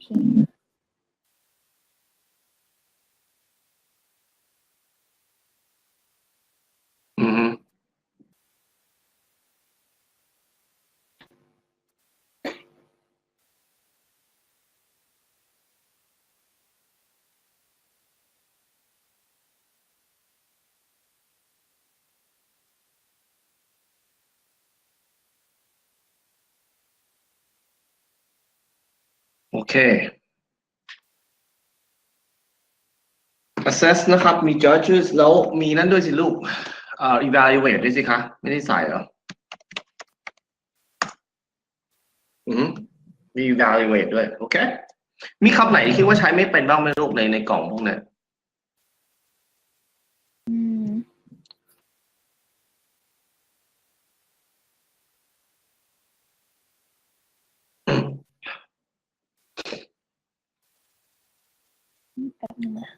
เคโอเค assess นะครับมี judges แล้วมีนั่นด้วยสิลูกevaluate ด้วยสิคะไม่ได้ใส่เหรอมี evaluate ด้วยโอเคมีคำไหนที่คิดว่าใช้ไม่เป็นบ้างไหมลูกในกล่องพวกนี้แป๊บนึงนะ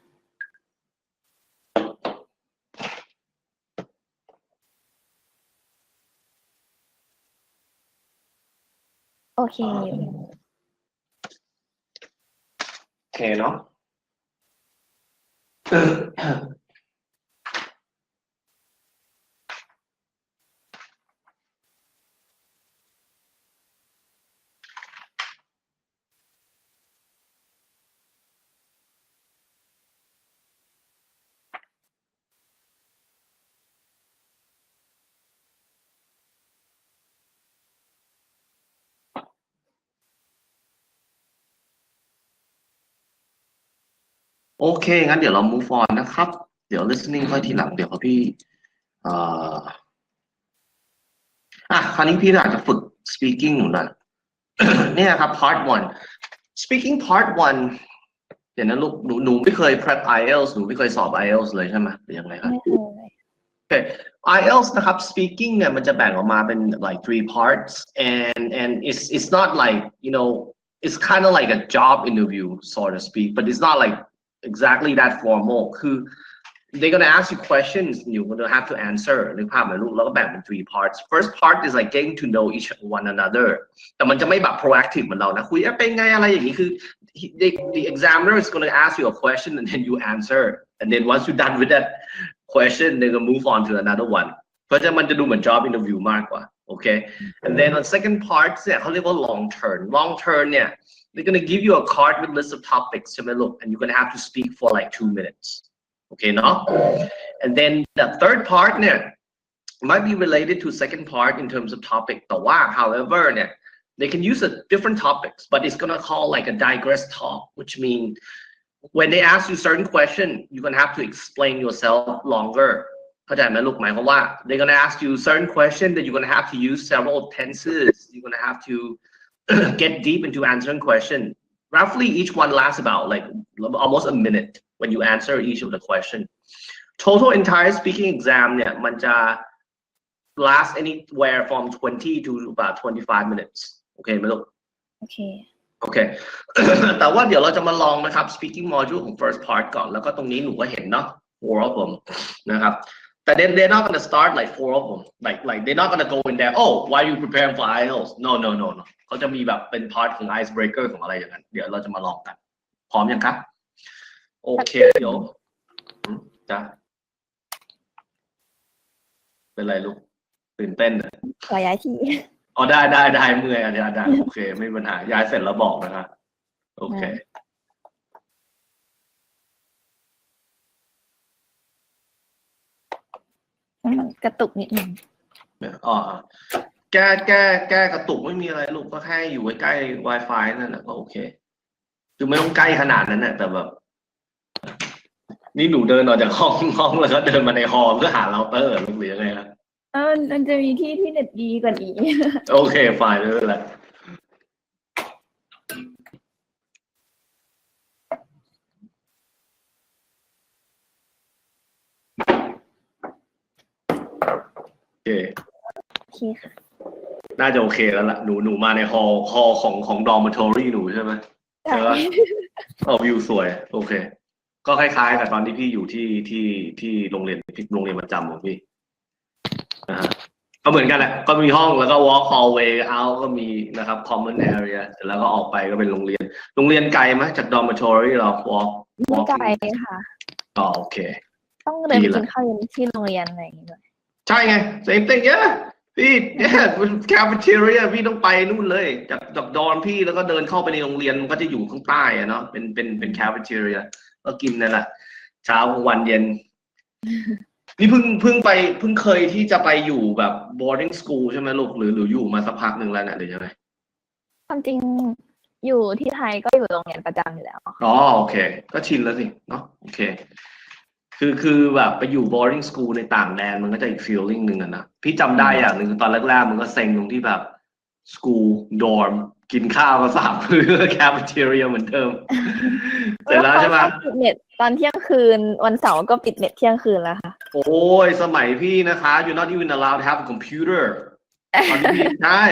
โอเคโอเคเนาะโอเคงั้นเดี๋ยวเรา move on นะครับเดี๋ยว listening ค่อยทีหลังเดี๋ยวพี่คราวนี้พี่อยากจะฝึก speaking หนูหน่อย เนี่ยครับ part 1 speaking part 1เดี๋ยวนะลูกหนูไม่เคย prep IELTS หนูไม่เคยสอบ IELTS เลยใช่ไหมหรือยังไงครับไม่เคย Okay, IELTS นะครับ speaking เนี่ยมันจะแบ่งออกมาเป็น like 3 parts and it's not like you know it's kind of like a job interview so to speak but it's not like exactly that formal คือ they're gonna ask you questions and you're gonna have to answer นึกภาพไหมลูกแล้วก็แบ่งเป็น 3 parts first part is like getting to know each one another แต่มันจะไม่แบบ proactive เหมือนเรานะคุยเป็นไงอะไรอย่างนี้คือ the examiner is gonna ask you a question and then you answer and then once you're done with that question they're gonna move on to another one เพราะฉะนั้นมันจะดูเหมือน job interview มากกว่าโอเค and then on second part เนี่ยเขาเรียกว่า long term เนี่ย they're gonna give you a card with list of topics ใช่ไหมลูก and you're gonna have to speak for like 2 minutes okay เนาะ and then the third part เนี่ย might be related to second part in terms of topic แต่ว่า however เนี่ย they can use a different topics but it's gonna call like a digress talk which means when they ask you certain question you're gonna have to explain yourself longer เข้าใจไหมลูกหมายความว่า they're gonna ask you certain question that you're gonna have to use several tenses you're gonna have to get deep into answering question roughly each one lasts about like almost a minute when you answer each of the question total entire speaking exam เนี่ยมันจะ last anywhere from 20 to about 25 minutes โอเคไหมลูกโอเคโอเค แต่ว่าเดี๋ยวเราจะมาลองนะครับ speaking module ของ first part ก่อนแล้วก็ตรงนี้หนูก็เห็นเนาะ four of them นะครับแต่ they're not gonna start like four of them like they're not gonna go in there oh why are you preparing for IELTS no เขาจะมีแบบเป็น part ของ icebreaker ของอะไรอย่างนั้นเดี๋ยวเราจะมาลองกันพร้อมยังครับโอเคเดี๋ยวจ้ะเป็นไรลูกตื่นเต้นขอย้ายที่อ๋อได้เมื่อยอาจารย์ได้โอเคไม่มีปัญหาย้ายเสร็จแล้วบอกนะครับโอเคกระตุกนิดนึงอ๋อแก้กระตุกไม่มีอะไรลูกก็แค่อยู่ใกล้ Wi-Fi นั่นแหละก็โอเคคือไม่ต้องใกล้ขนาดนั้นนะแต่แบบนี่หนูเดินออกจากห้องแล้วก็เดินมาในฮอลล์เพื่อหาเราเตอร์หรือยังไงครับมันจะมีที่เน็ตดีกว่านี้โอเคไฟล์ไม่เป็นไรโอเคค่ะน่าจะโอเคแล้วล่ะหนูมาในฮอลของดอร์มิทอรี่หนูใช่ไหมใช่วิวสวยโอเคก็คล้ายๆกับตอนที่พี่อยู่ที่โรงเรียนประจำของพี่นะฮะ ก็เหมือนกันแหละก็มีห้องแล้วก็ walk hallway out ก็มีนะครับ common area เสร็จแล้วก็ออกไปก็เป็นโรงเรียนไกลไหมจาก dormitory เรา ไม่ไกลค่ะ อ๋อโอเค ต้องเดินไปกินข้าวเย็นที่โรงเรียนอะไรอย่างเงี้ย ใช่ไง same thing yeah พี่ yeah cafeteria พี่ต้องไปนู่นเลยจากดอนพี่แล้วก็เดินเข้าไปในโรงเรียนมันก็จะอยู่ข้างใต้อะเนาะเป็น cafeteria ก็กินนั่นแหละเช้ากลางวันเย็น นี่เพิ่งเคยที่จะไปอยู่แบบ boarding school ใช่ไหมลูกหรืออยู่มาสักพักหนึ่งแล้วนะหรือยังไง ความจริงอยู่ที่ไทยก็อยู่โรงเรียนประจำอยู่แล้ว อ๋อโอเคก็ชินแล้วสิเนาะโอเคคือแบบไปอยู่ boarding school ในต่างแดนมันก็จะอีก feeling หนึ่งอะนะพี่จำได้อย่างหนึ่งตอนแรกๆมันก็เซ็งตรงที่แบบ school dorm กินข้าวก็3 มื้อ cafeteria เหมือนเดิมเสร็จแล้วใช่ไหม ปิดเน็ตตอนเที่ยงคืนวันเสาร์ก็ปิดเน็ตเที่ยงคืนแล้วค่ะ โอ้ยสมัยพี่นะคะ you're not even allowed to have a computer ตอนที่พี่ใช่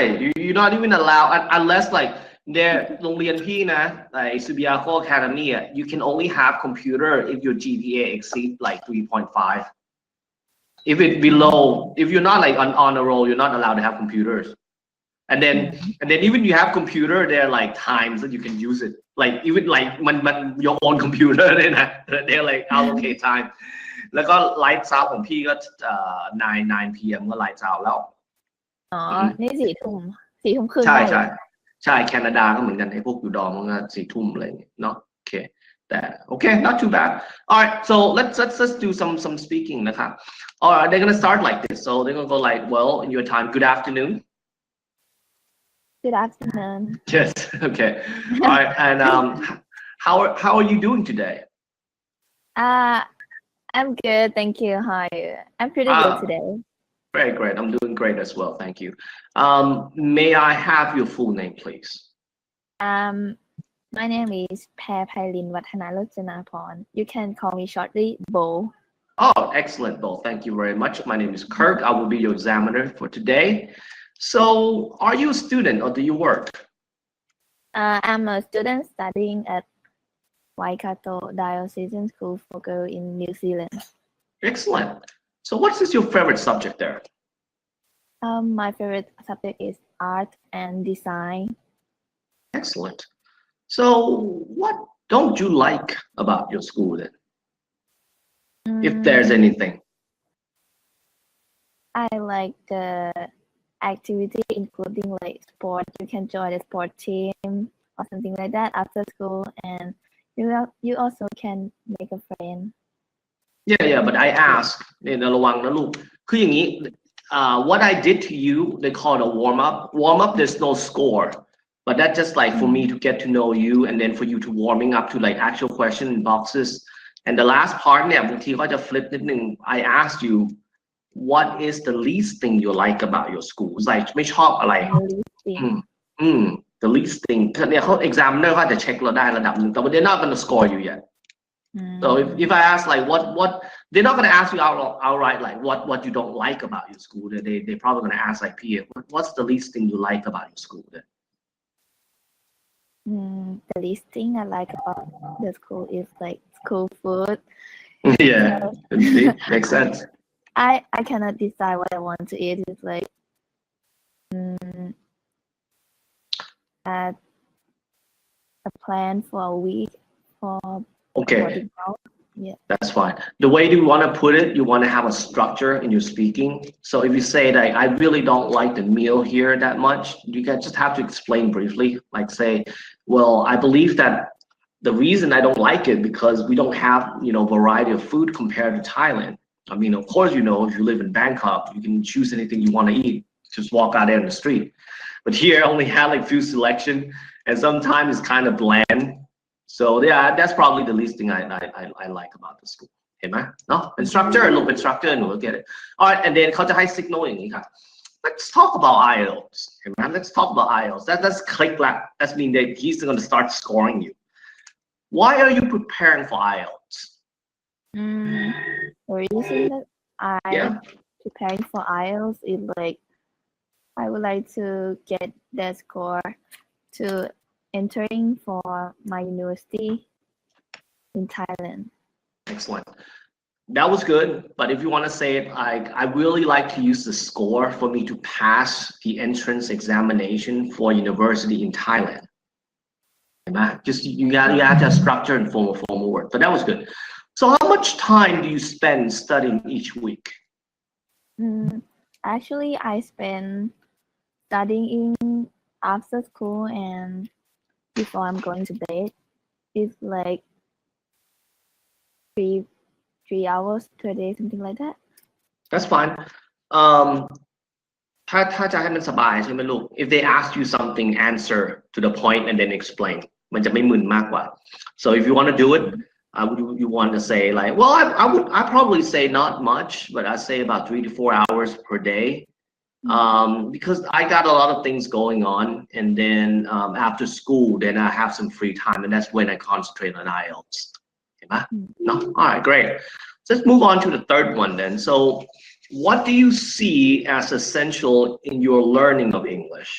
you're not even allowed unless like โรงเรียนพี่นะไอ้ Subiaco Academy อ่ะ you can only have computer if your GPA exceed like 3.5 if it below if you're not like on a roll you're not allowed to have computers and then even you have computer there are like times that you can use it like even like มัน your own computer เลยนะ they're like allocate time แล้วก็ไลฟ์ซาวของพี่ก็9 PM ก็ไลฟ์ซาวแล้วอ๋อนี่4 ทุ่มครึ่ง ใช่แคนาดาก็เหมือนกันไอ้พวกอยู่ดอมมันก็4 ทุ่มอะไรอย่างเงี้ยเนาะโอเคแต่ okay not too bad alright so let's do some speaking นะครับ alright they're gonna start like this so they're gonna go like well in your time good afternoon Good afternoon yes okay alright and how are you doing today I'm good thank you how are you I'm pretty good today great I'm doing great as well thank you may I have your full name please my name is แพรไพลินวัฒนารจนาพร you can call me shortly Bo oh excellent Bo thank you very much my name is Kirk I will be your examiner for today so are you a student or do you work I'm a student studying at Waikato Diocesan School for Girls in New Zealand excellent so what is your favorite subject there my favorite subject is art and design excellent so what don't you like about your school then if there's anything I like the activity including like sport you can join a sport team or something like that after school and you also can make a friend yeah but I ask เนี่ยระวังนะลูกคืออย่างนี้what I did to you they call it a warm up there's no score but that's just like for me to get to know you and then for you to warming up to like actual question boxes and the last part เนี่ยบางทีก็จะ flip นิดนึง I asked you what is the least thing you like about your school like ไม่ชอบอะไรthe least thing เนี่ยเขา examiner เขาจะเช็คเราได้ระดับหนึ่งแต่ they're not gonna score you yet so if I ask like what they're not gonna ask you outright like what you don't like about your school they're probably gonna ask like Pia what's the least thing you like about your school then the least thing I like about the school is like school food yeah makes sense I cannot decide what I want to eat it's like a plan for a week for okay yeah that's fine the way you want to put it you want to have a structure in your speaking so if you say that I really don't like the meal here that much you can just have to explain briefly like say well I believe that the reason I don't like it because we don't have variety of food compared to Thailand I mean of course if you live in Bangkok you can choose anything you want to eat just walk out there in the street but here I only have like few selection and sometimes it's kind of bland so yeah that's probably the least thing I like about the school เห็นไหมเนาะเป็น structure ลงเป็น structure หนูก็ get it alright and then เขาจะให้ signal อย่างนี้ค่ะ let's talk about IELTS เห็นไหม let's talk about IELTS that's click that that means that he's going to start scoring you why are you preparing for IELTS the reason that I'm preparing for IELTS is like I would like to get the score to entering for my university in Thailand excellent that was good. But if you want to say it, I really like to use the score for me to pass the entrance examination for university in Thailand. Just you have to have structure and formal work. But that was good. So how much time do you spend studying each week? Actually, I spend studying after school and before I'm going to bed. It's like three hours per day, something like that. That's fine. ถ้าจะให้มันสบายใช่ไหมลูก if they ask you something answer to the point and then explain มันจะไม่มึนมากกว่า so if you want to do it you want to say like well I probably say not much but I say about 3 to 4 hours per day because I got a lot of things going on and then after school then I have some free time and that's when I concentrate on IELTS เห็นปะเนาะ all right great so let's move on to the third one then so what do you see as essential in your learning of English?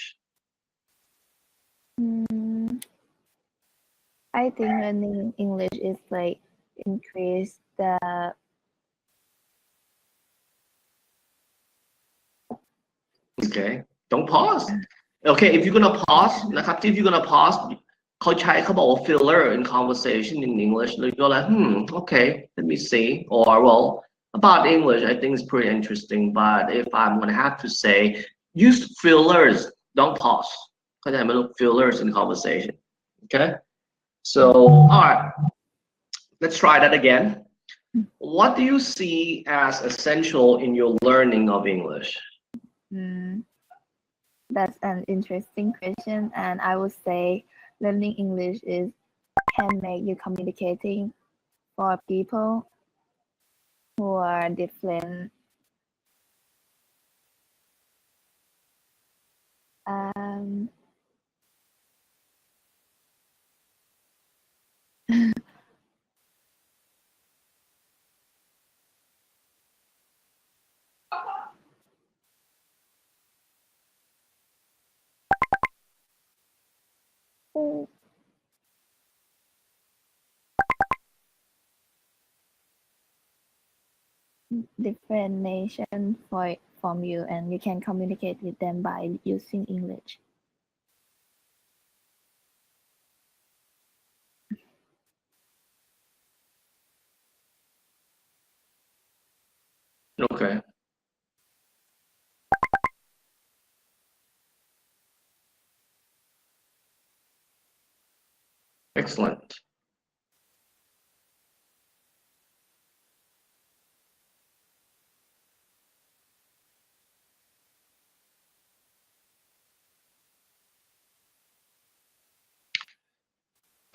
I think learning English is like increase the Okay, don't pause. Okay, if you're gonna pause, นะครับ if you're gonna pause เขาบอกว่า filler in conversation in English เลยก็ like okay let me see or well about English I think it's pretty interesting but if I'm gonna have to say use fillers don't pause เข้าใจไหมลูก fillers in conversation okay so all right let's try that again what do you see as essential in your learning of English that's an interesting question and I would say learning English can make you communicating for people who are different different nation from you and you can communicate with them by using English. Okay. Excellent.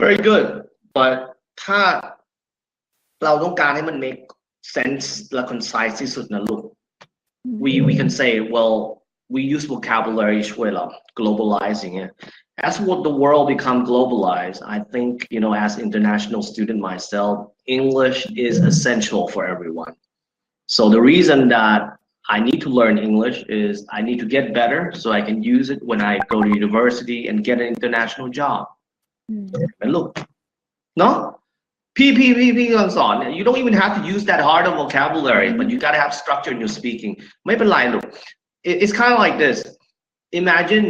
Very good but ถ้าเราต้องการให้มัน make sense และ concise ที่สุดนะลูก we can say well we use vocabulary ช่วยเรา globalizing it as what the world become globalized I think you know as international student myself English is essential for everyone so the reason that I need to learn English is I need to get better so I can use it when I go to university and get an international job and look noพี่กำลังสอนเนี่ย you don't even have to use that hard of vocabulary but you gotta have structure in your speaking ไม่เป็นไรลูก it's kind of like this imagine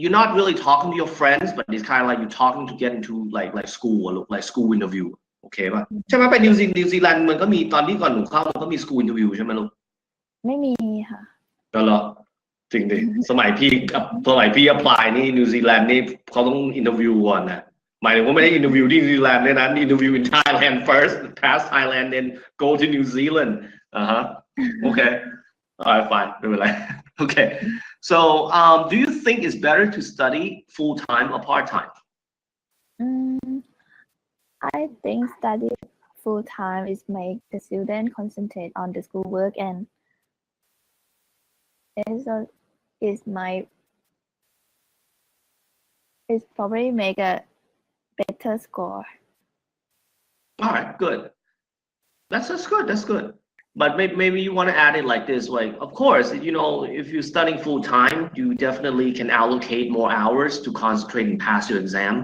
you're not really talking to your friends but it's kind of like you're talking to get into like school or like school interview โอเคป่ะใช่ไหมไปนิวซีแลนด์มันก็มีตอนที่ก่อนหนูเข้ามันก็มี school interview ใช่ไหมลูกไม่มีค่ะก็เหรอจริงดิสมัยพี่ apply นี่นิวซีแลนด์นี่เขาต้อง interview ก่อนนะหมายถึงว่าไม่ได้ interview ที่นิวซีแลนด์เนี่ยนะ interview in Thailand first pass Thailand then go to New Zealand okay all right fine ไม่เป็นไร okay so do you think it's better to study full time or part time I think study full time is make the student concentrate on the schoolwork and it's probably make a better score. All right, good. That's good. But maybe you want to add it like this, like, of course, you know, if you're studying full time, you definitely can allocate more hours to concentrate and pass your exam.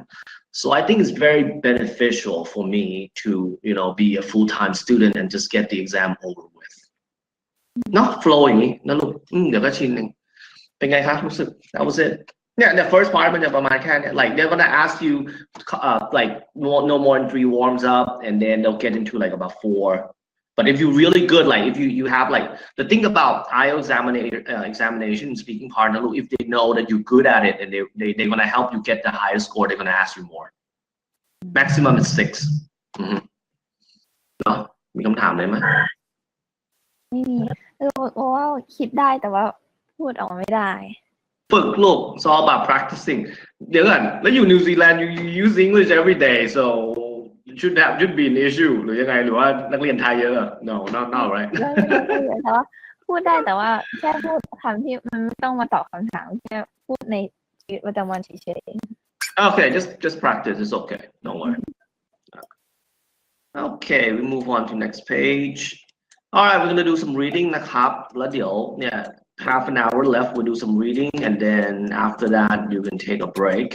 So I think it's very beneficial for me to, be a full-time student and just get the exam over with. เนาะ flow อย่างนี้นะลูกเดี๋ยวก็ชินเองเป็นไงครับรู้สึก that was it เนี่ย the first part มันจะประมาณแค่นี้ like they're gonna ask you like no more than 3 warms up and then they'll get into like about 4. But if you're really good, like if you have like the thing about IELTS examination speaking part, if they know that you're good at it and they're gonna help you get the higher score, they're gonna ask you more. Maximum is 6. เนาะมีคำถามอะไรไหมไม่มีว่าคิดได้แต่ว่าพูดออกมาไม่ได้ฝึกลูก it's all about practicing เดี๋ยวก่อนแล้วอยู่นิวซีแลนด์ you use English every day so should be an issue หรือยังไงหรือว่านักเรียนไทยเยอะ no not right ก็เยอะแต่ว่าพูดได้แต่ว่าแค่พูดคำที่มันไม่ต้องมาตอบคำถามแค่พูดในชีวิตประจำวันเฉยๆ okay just practice it's okay don't worry okay we move on to next page alright we're gonna do some reading นะครับแล้วเดี๋ยวเนี่ย half an hour left we'll do some reading and then after that you can take a break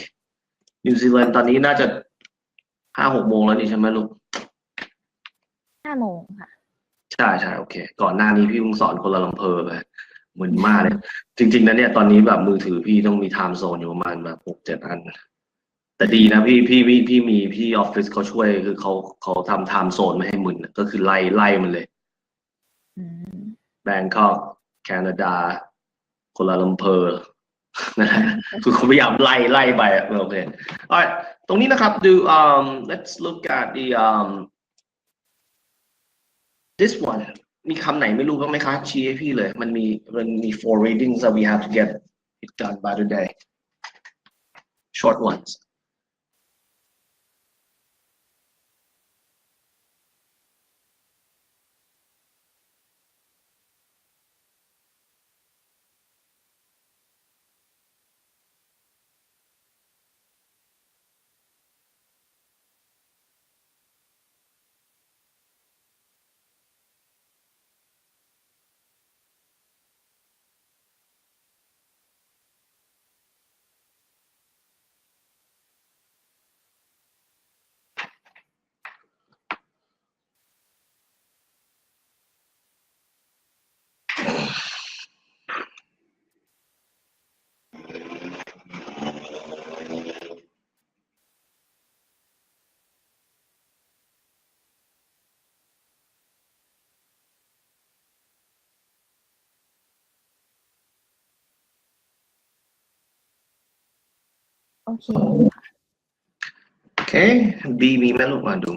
นิวซีแลนด์ตอนนี้น่าจะ 5-6 โมงแล้วนี่ใช่ไหมลูก5 โมงค่ะใช่โอเคก่อนหน้านี้พี่เพิ่งสอนคนละอำเภอไปมึนมากเลยจริงๆนะเนี่ยตอนนี้แบบมือถือพี่ต้องมีไทม์โซนอยู่ประมาณแบบ 6-7 อันแต่ดีนะพี่มีพี่ออฟฟิศเขาช่วยคือเขาทำไทม์โซนไม่ให้มึนก็คือไล่มันเลยแบงคอกแคนาดาคนละอำเภอนะคือเขาพยายามไล่ไปโอเคalright ตรงนี้นะครับดูlet's look at the this one มีคำไหนไม่รู้บ้างไหมคะชี้ให้พี่เลยมันมี 4 readings that we have to get it done by today short onesโอเคB มีไหมลูกมาดู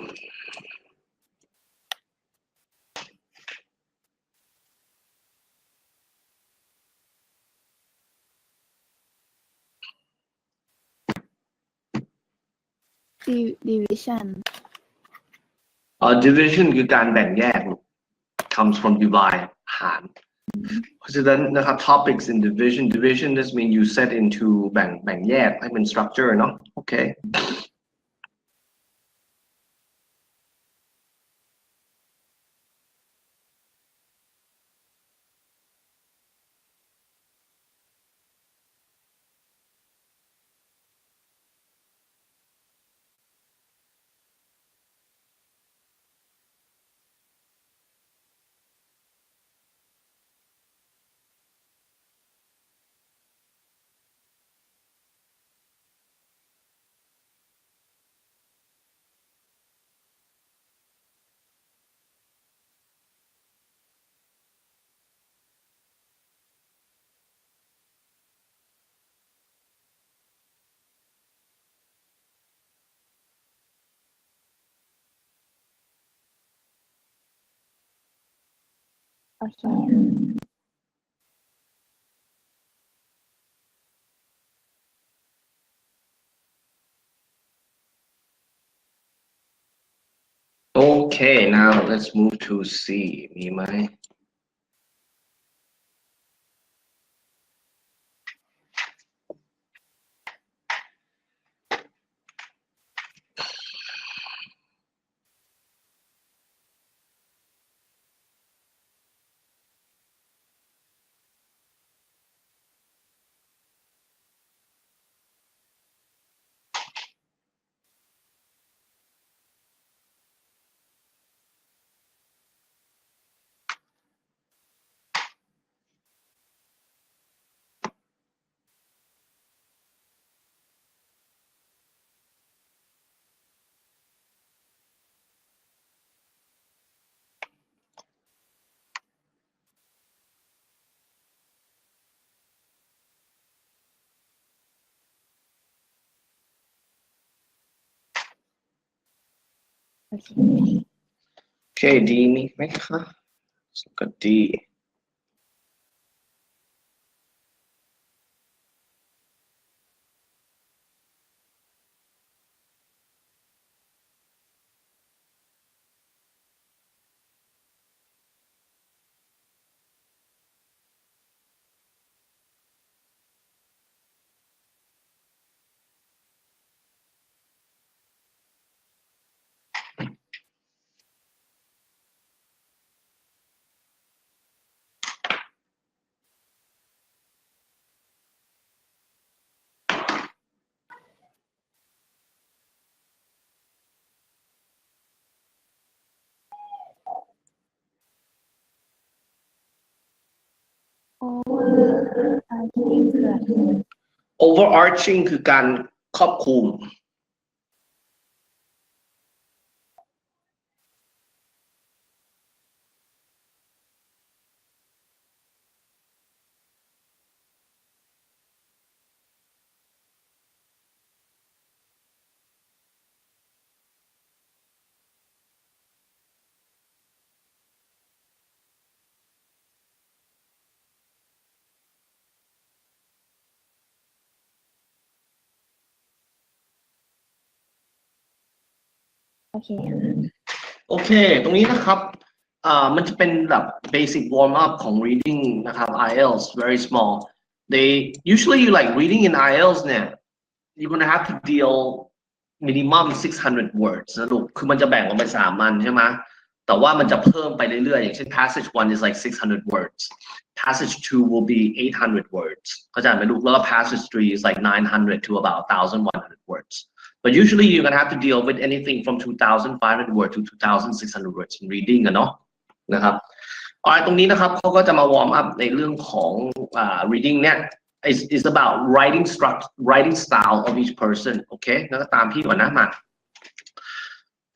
division division คือการแบ่งแยก comes from divide หารเพราะฉะนั้นนะครับ topics in division this mean you set into แบ่งแยกให้เป็น structure เนาะโอเคโอเคOkay now let's move to C มีไหม Okay. โอเคดีมีไหมคะก็ดี overarching คือการครอบคลุมโอเค โอเคตรงนี้นะครับมันจะเป็นแบบ basic warm up ของ reading นะครับ IELTS very small they usually you like reading in IELTS เนี่ย you're gonna have to deal minimum 600 words นะลูกคือมันจะแบ่งออกเป็น3 อันใช่ไหมแต่ว่ามันจะเพิ่มไปเรื่อยๆอย่างเช่น passage 1 is like 600 words passage 2 will be 800 words เข้าใจไหมลูกแล้วก็ passage 3 is like 900 to about 1100 words but usually you're gonna have to deal with anything from 2,500 words to 2,600 words in reading กันเนาะนะครับตรงนี้นะครับเขาก็จะมา warm up ในเรื่องของ reading เนี่ย is about writing style of each person โอเคแล้วก็ตามพี่ก่อนนะมา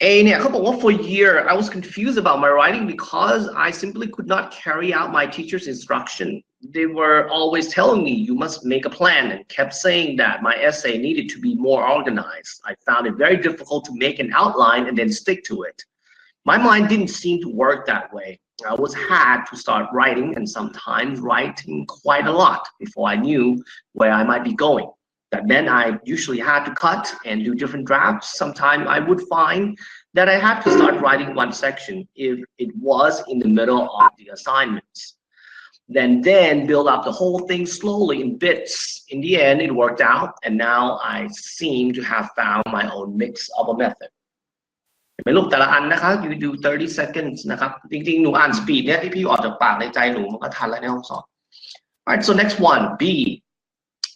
A เนี่ยเขาบอกว่า for a year I was confused about my writing because I simply could not carry out my teacher's instruction they were always telling me you must make a plan and kept saying that my essay needed to be more organized I found it very difficult to make an outline and then stick to it my mind didn't seem to work that way I was had to start writing and sometimes writing quite a lot before I knew where I might be going that meant I usually had to cut and do different drafts. Sometimes I would find that I had to start writing one section if it was in the middle of the assignments. Then build up the whole thing slowly in bits. In the end, it worked out, and now I seem to have found my own mix of a method. ไปลูกแต่ละอันนะคะ you do 30 seconds นะครับจริงๆหนูอ่าน speed เนี่ยที่พี่ออกจากปากในใจหนูมันก็ทันแล้วในห้องสอบ Alright, so next one, B.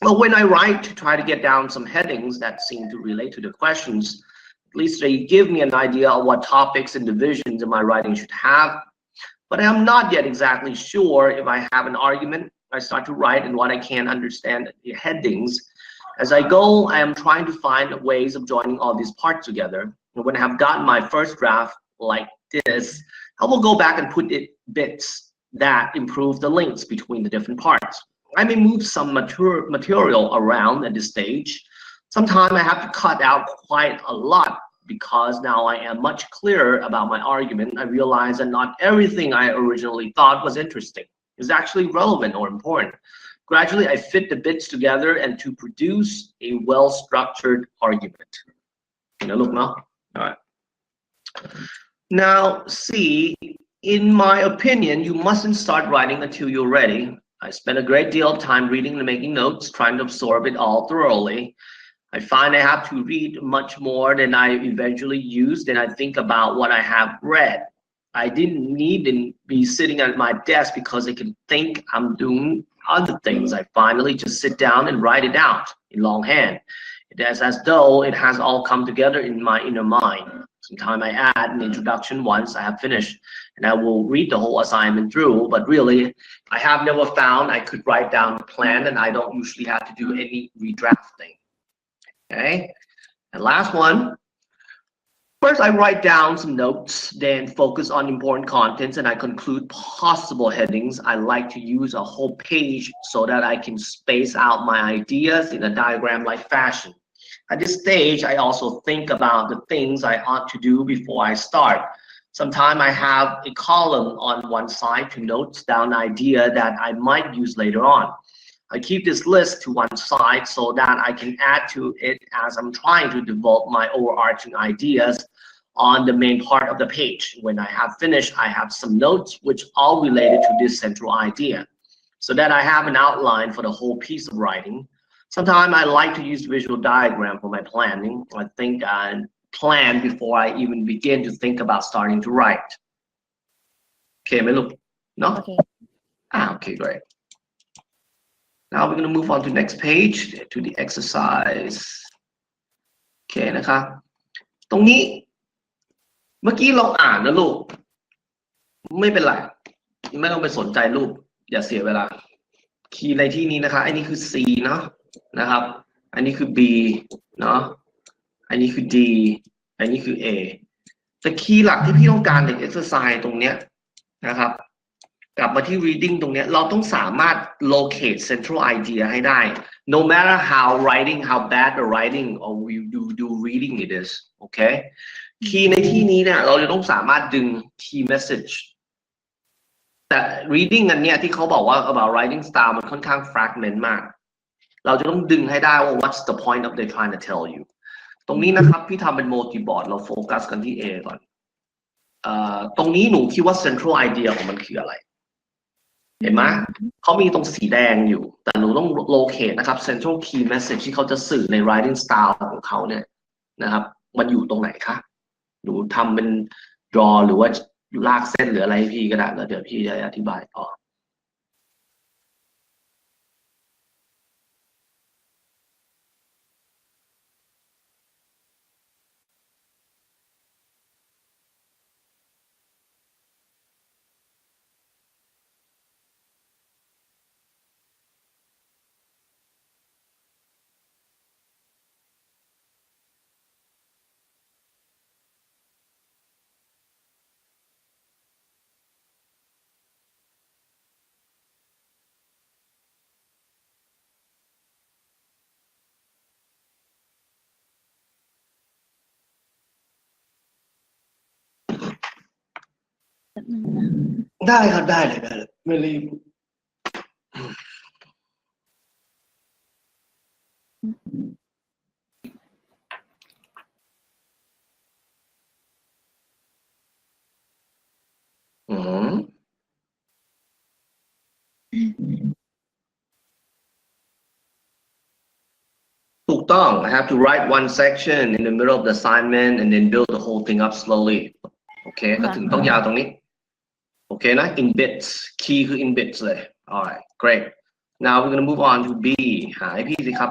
Well, when I write to try to get down some headings that seem to relate to the questions, at least they give me an idea of what topics and divisions in my writing should have. But I am not yet exactly sure if I have an argument. I start to write and what I can't understand the headings. As I go, I am trying to find ways of joining all these parts together. And when I have gotten my first draft like this, I will go back and put it bits that improve the links between the different parts. I may move some material around at this stage. Sometimes I have to cut out quite a lot because now I am much clearer about my argument. I realize that not everything I originally thought was interesting is actually relevant or important. Gradually, I fit the bits together and to produce a well-structured argument. Look now. All right. Now, C, in my opinion, you mustn't start writing until you're ready. I spend a great deal of time reading and making notes, trying to absorb it all thoroughly. I find I have to read much more than I eventually use, then I think about what I have read. I didn't need to be sitting at my desk because I can think I'm doing other things. I finally just sit down and write it out in longhand. It is as though it has all come together in my inner mind. Sometimes I add an introduction once I have finished, and I will read the whole assignment through, but really, I have never found I could write down a plan, and I don't usually have to do any redrafting. Okay, and last one. First, I write down some notes, then focus on important contents, and I conclude possible headings. I like to use a whole page so that I can space out my ideas in a diagram-like fashion. At this stage, I also think about the things I ought to do before I start. Sometimes I have a column on one side to note down idea that I might use later on. I keep this list to one side so that I can add to it as I'm trying to develop my overarching ideas on the main part of the page. When I have finished, I have some notes which all related to this central idea, so that I have an outline for the whole piece of writing. Sometimes I like to use visual diagram for my planning. I think I plan before I even begin to think about starting to write. Okay, may look? No? Okay. Okay, great. Now we're going to move on to the next page, to the exercise. Okay นะครับตรงนี้เมื่อกี้เราอ่านนะลูกไม่เป็นไรไม่ต้องไปสนใจรูปอย่าเสียเวลาคีย์ในที่นี้นะคะอันนี้คือ C เนาะนะครับอันนี้คือ B เนาะอันนี้คือ D อันนี้คือ A แต่คีย์หลักที่พี่ต้องการใน exercise ตรงเนี้ยนะครับกลับมาที่ reading ตรงเนี้ยเราต้องสามารถ locate central idea ให้ได้ no matter how bad the writing or you do reading it is okay คีย์ในที่นี้เนี่ยเราจะต้องสามารถดึง key message แต่ reading อันเนี้ยที่เขาบอกว่า about writing style มันค่อนข้าง fragment มากเราจะต้องดึงให้ได้ว่า what's the point of they trying to tell you ตรงนี้นะครับพี่ทำเป็น multi board เราโฟกัสกันที่ A ก่อนตรงนี้หนูคิดว่า central idea ของมันคืออะไรเห็นไหมเขามีตรงสีแดงอยู่แต่หนูต้อง locate นะครับ central key message ที่เขาจะสื่อใน writing style ของเขาเนี่ยนะครับมันอยู่ตรงไหนคะหนูทำเป็น draw หรือว่าลากเส้นหรืออะไรพี่ก็ได้แล้วเดี๋ยวพี่จะอธิบายต่อได้ครับได้เลยไม่รีบถูกต้อง I have to write one section in the middle of the assignment and then build the whole thing up slowly โอเคก็ถึงต้องยาวตรงนี้โอเคนะ in bits key คือ in bits เลย alright great now we're gonna move on to B หาให้พี่สิครับ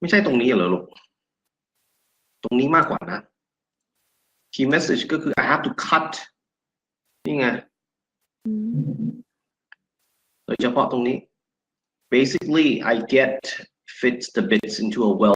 ไม่ใช่ตรงนี้เหรอลูกตรงนี้มากกว่านะ key message ก็คือ I have to cut นี่ไงโดยเฉพาะตรงนี้ basically I get fits the bits into a well